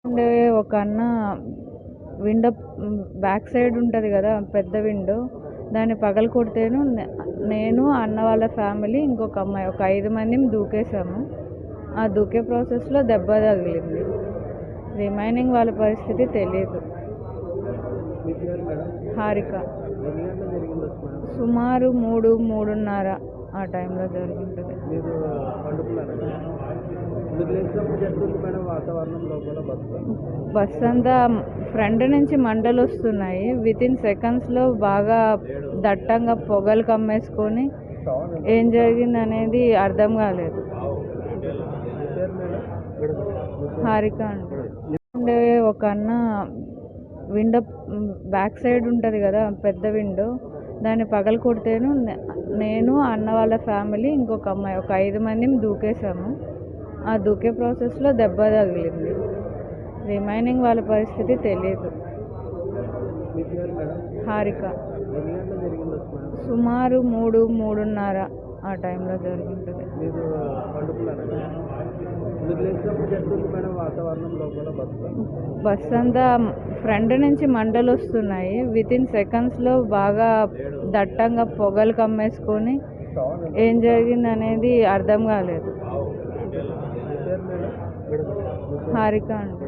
ఉండే ఒక అన్న విండో బ్యాక్ సైడ్ ఉంటుంది కదా పెద్ద విండో, దాన్ని పగలగొడితేను నేను అన్న వాళ్ళ ఫ్యామిలీ ఇంకొక అమ్మాయి ఒక 5 మందిని దూకేసాము. ఆ దూకే ప్రాసెస్లో దెబ్బ తగిలింది. రిమైనింగ్ వాళ్ళ పరిస్థితి తెలియదు. మీ పేరు మేడం? హారిక. ఎన్ని గంటలకు జరిగింది మేడం? సుమారు 3:30 ఆ టైంలో జరుగుతుంది. మీరు పండుకున్నారా? మీరు లేచినప్పుడు ఎట్లుంది మేడం వాతావరణం లోపల బస్ అంతా ఫ్రంట్ నుంచి మంటలు వస్తున్నాయి. వితిన్ సెకండ్స్లో బాగా దట్టంగా పొగలు కమ్మేసుకొని ఏం జరిగింది అనేది అర్థం కాలేదు. మీ పేరు మేడం? హారిక అంటే ఉండే ఒక అన్న విండో బ్యాక్ సైడ్ ఉంటుంది కదా పెద్ద విండో, దాన్ని పగలగొడితేను నేను అన్న వాళ్ళ ఫ్యామిలీ ఇంకొక అమ్మాయి ఒక 5 మందిని దూకేసాము. ఆ దూకే ప్రాసెస్లో దెబ్బ తగిలింది. రిమైనింగ్ వాళ్ళ పరిస్థితి తెలియదు. మీ పేరు మేడం? హారిక. ఎన్ని గంటలకు జరిగింది మేడం? సుమారు 3:30 ఆ టైంలో జరుగుతుంది. మీరు పండుకున్నారా? మీరు లేచినప్పుడు ఎట్లుంది మేడం వాతావరణం లోపల బస్ అంతా ఫ్రంట్ నుంచి మంటలు వస్తున్నాయి. వితిన్ సెకండ్స్లో బాగా దట్టంగా పొగలు కమ్మేసుకొని ఏం జరిగింది అనేది అర్థం కాలేదు. మీ పేరు మేడం? హారిక అంటే